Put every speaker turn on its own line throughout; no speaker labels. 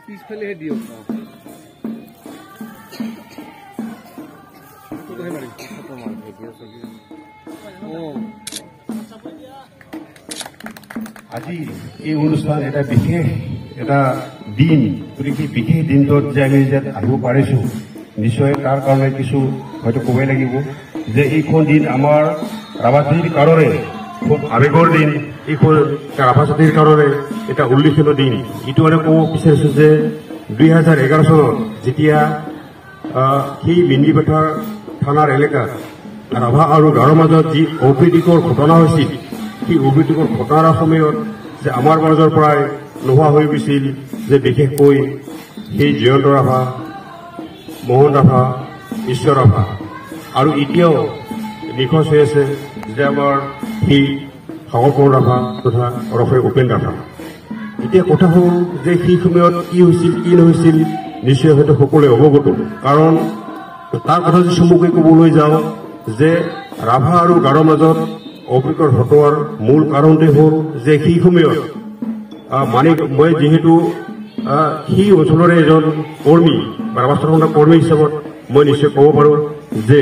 পিছফালে দিয়ক
আজি এই অনুষ্ঠান এটা বিশেষ এটা দিন গতিকে বিশেষ দিনটোত যে আমি ইয়াত আহিব পাৰিছো নিশ্চয় তাৰ কাৰণে কিছু হয়তো ক'বই লাগিব যে এইখন দিন আমাৰ ৰাভাজাতিৰ কাৰণে খুব আৱেগৰ দিন। এইখন ৰাভাজাতিৰ কাৰণে এটা উল্লেখনীয় দিন। এইটো মানে ক'ব বিচাৰিছো যে 2011 চনত যেতিয়া সেই মিনিপথাৰ থানাৰ এলেকাত ৰাভা আৰু গাৰোৰ মাজত যি অপ্ৰীতিকৰ ঘটনা হৈছিল, সেই অপ্ৰীতিকৰ ঘটনাৰ সময়ত যে আমাৰ মাজৰ পৰাই নোহোৱা হৈ গৈছিল যে বিশেষকৈ সেই জয়ন্ত ৰাভা, মোহন ৰাভা, ঈশ্বৰ ৰাভা আৰু এতিয়াও নিখোজ হৈ আছে যে আমাৰ সেই সাগৰ ৰাভা তথা ওৰফে উপেন ৰাভা। এতিয়া কথা হ'ল যে সেই সময়ত কি হৈছিল কি নহৈছিল নিশ্চয় হয়তো সকলোৱে অৱগত। কাৰণ তাৰ কথা যদি চমুকৈ ক'বলৈ যাওঁ যে ৰাভা আৰু গাৰোৰ মাজত অপ্ৰীতিকৰ ঘটোৱাৰ মূল কাৰণটোৱে হ'ল যে সেই সময়ত মই যিহেতু সেই অঞ্চলৰে এজন কৰ্মী বা ৰাভাস্থলৰ কৰ্মী হিচাপত মই নিশ্চয় ক'ব পাৰোঁ যে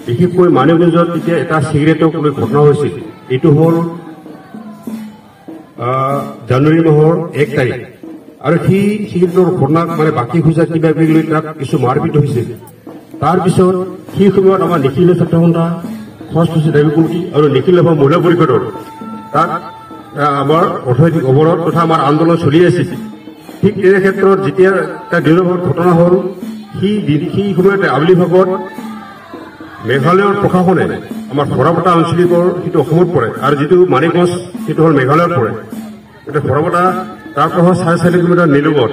বিশেষকৈ মানিকগঞ্জত তেতিয়া এটা চিগাৰেটক লৈ ঘটনা হৈছিল। এইটো হ'ল জানুৱাৰী মাহৰ 1 তাৰিখ আৰু সেই চিগাৰেটৰ ঘটনাক মানে বাকী খোজা কিবা কিবি লৈ তাত কিছু মাৰপিট হৈছিল। তাৰপিছত সেই সময়ত আমাৰ নিখিল ছাত্ৰ সন্থা সহজ দাবী কমিটি আৰু নিখিল ৰাভা মহিলা পৰিষদৰ তাত আমাৰ অৰ্থনৈতিক অৱৰোধ তথা আমাৰ আন্দোলন চলি আছিল। ঠিক তেনে ক্ষেত্ৰত যেতিয়া এটা দিনৰ ঘটনা হ'ল সেই সময়তে আবেলি ভাগত মেঘালয়ৰ প্ৰশাসনে আমাৰ ফৰাপটা আঞ্চলিকৰ সেইটো অসমত পৰে আৰু যিটো মানিকগঞ্জ সেইটো হ'ল মেঘালয়ত পৰে। এতিয়া ফৰাপটা তাৰ পৰা 4.5 কিলোমিটাৰ নিলুগত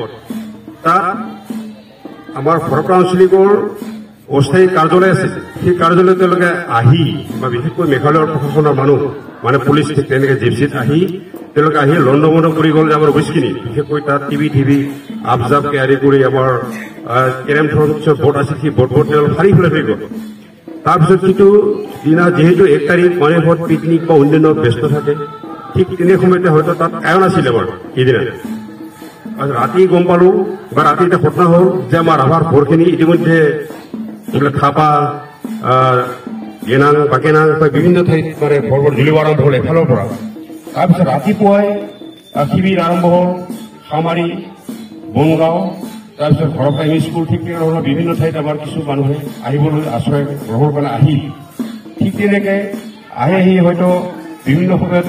তাত আমাৰ ফৰাপটা আঞ্চলিকৰ অস্থায়ী কাৰ্যালয় আছে। সেই কাৰ্যালয়ত তেওঁলোকে আহি বা বিশেষকৈ মেঘালয়ৰ প্ৰশাসনৰ মানুহ মানে পুলিচ তেনেকে জিপচিত আহি তেওঁলোকে আহি লণ্ডভণ্ড কৰি গ'ল যে আমাৰ অফিচখিনি বিশেষকৈ তাত টিভি আবজাবকে আদি কৰি আমাৰ কেৰেম থ্ৰনছৰ বৰ্ড আছিল সেই বৰ্ডবোৰ তেওঁলোক ফালি ফেলাই হৈ গ'ল। তাৰপিছত সিটো দিনা যিহেতু 1 তাৰিখ মানে ঘৰত পিকনিক বা অন্যান্য ব্যস্ত থাকে, ঠিক তেনে সময়তে হয়তো তাত আয়োজন আছিলে বাৰু সেইদিনা। ৰাতি গম পালোঁ বা ৰাতি এটা ঘটনা হ'ল যে আমাৰ ৰাভাৰ ভোৰখিনি ইতিমধ্যে এইবিলাক থাপা গেনাং বাকেনাং বা বিভিন্ন ঠাইত মানে ভৰবোৰ জ্বলিব আৰম্ভ হ'ল এফালৰ পৰা। তাৰপিছত ৰাতিপুৱাই শিবিৰ আৰম্ভ হ'ল খামাৰী, বনগাঁও, তাৰপিছত ঘৰপা এম ই স্কুল, ঠিক তেনেধৰণৰ বিভিন্ন ঠাইত আমাৰ কিছু মানুহে আহিবলৈ আশ্ৰয় গ্ৰহণৰ কাৰণে আহি ঠিক তেনেকৈ আহি হয়তো বিভিন্ন সময়ত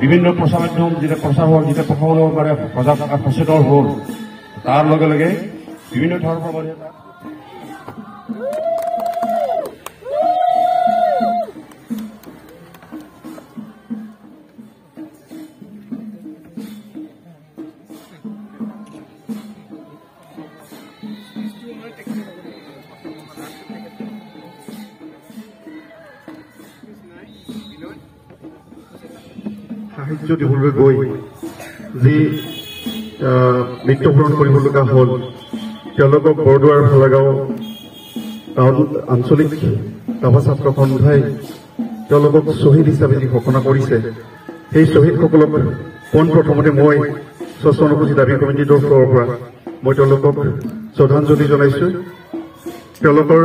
বিভিন্ন প্ৰচাৰ মাধ্যম যেতিয়া প্ৰচাৰ হ'ল, যেতিয়া প্ৰশাসনৰ মানে সচেতন হ'ল, তাৰ লগে লগে বিভিন্ন ধৰণৰ পৰা মানে
সাহায্য দিবলৈ গৈ যি মৃত্যুবৰণ কৰিবলগা হ'ল, তেওঁলোকক বৰদুৱাৰ ফালাগাঁও আঞ্চলিক ৰাভা ছাত্ৰ সন্থাই তেওঁলোকক শ্বহীদ হিচাপে যি ঘোষণা কৰিছে, সেই শ্বহীদসকলক পোনপ্ৰথমতে মই স্বচ্ছ অনুসূচী দাবী কমিটিৰ তৰফৰ পৰা মই তেওঁলোকক শ্ৰদ্ধাঞ্জলি জনাইছো। তেওঁলোকৰ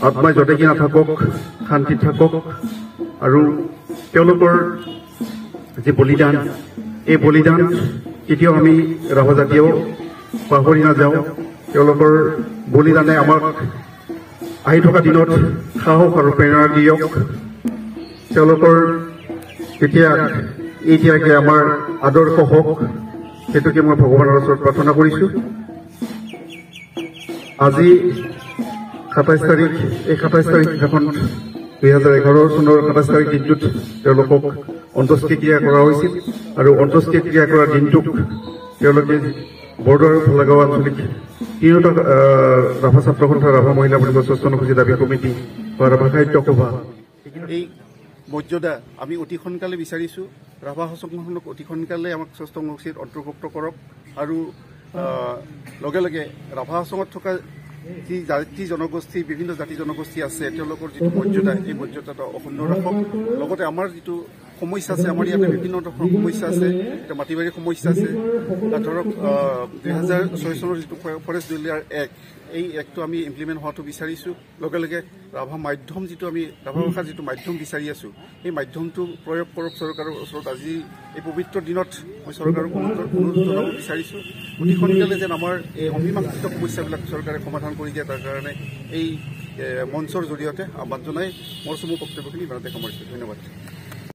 আত্মাই যতেকি নাথাকক, শান্তিত থাকক আৰু তেওঁলোকৰ যি বলিদান, এই বলিদান কেতিয়াও আমি ৰাভা জাতিয়েও পাহৰি নাযাওঁ। তেওঁলোকৰ বলিদানে আমাক আহি থকা দিনত সাহস আৰু প্ৰেৰণা দিয়ক। তেওঁলোকৰ এতিয়াকে আমাৰ আদৰ্শ হওক, সেইটোকে মই ভগৱানৰ ওচৰত প্ৰাৰ্থনা কৰিছো। আজি 27 তাৰিখ, এই 27 তাৰিখ এখন 2011 চনৰ 27 তাৰিখ দিনটোত তেওঁলোকক অন্ত্যেষ্টিক্ৰিয়া কৰা হৈছিল আৰু অন্ত্যেষ্টিক্ৰিয়া কৰাৰ দিনটোক তেওঁলোকে বৰদুৱাৰ ফালাগাঁও আঞ্চলিক তিনিওটা ৰাভা ছাত্ৰ সন্থা, ৰাভা মহিলা পৰিষদ, স্বচ্ছ অনুসূচী দাবী কমিটি বা ৰাভা সাহিত্য সভা, এই মৰ্যাদা আমি অতি সোনকালে বিচাৰিছো। ৰাভা সংগঠনক অতি সোনকালে আমাক স্বচ্ছ অনুসূচীত অন্তৰ্ভুক্ত কৰক আৰু লগে লগে ৰাভা সংঘত থকা যি জাতি জনগোষ্ঠী, বিভিন্ন জাতি জনগোষ্ঠী আছে, তেওঁলোকৰ যিটো মৰ্যাদা, এই মৰ্যাদাটো অক্ষুণ্ণ ৰাখক। লগতে আমাৰ যিটো সমস্যা আছে, আমাৰ ইয়াতে বিভিন্ন ধৰণৰ সমস্যা আছে, এতিয়া মাটি বাৰীৰ সমস্যা আছে। ধৰক 2006 চনৰ যিটো ফৰেষ্ট ডিউলিয়াৰ এক্ট, এই এক্টটো আমি ইমপ্লিমেণ্ট হোৱাটো বিচাৰিছোঁ। লগে লগে ৰাভা মাধ্যম, যিটো আমি ৰাভা ভাষাৰ যিটো মাধ্যম বিচাৰি আছোঁ, সেই মাধ্যমটো প্ৰয়োগ কৰক চৰকাৰৰ ওচৰত। আজি এই পবিত্ৰ দিনত মই চৰকাৰক অনুৰোধ জনাব বিচাৰিছোঁ, অতি সোনকালে যেন আমাৰ এই অমীমাংসিত সমস্যাবিলাক চৰকাৰে সমাধান কৰি দিয়ে, তাৰ কাৰণে এই মঞ্চৰ জৰিয়তে আহ্বান জনাই মোৰ চমু বক্তব্যখিনি ইমানতে সামৰিছোঁ। ধন্যবাদ।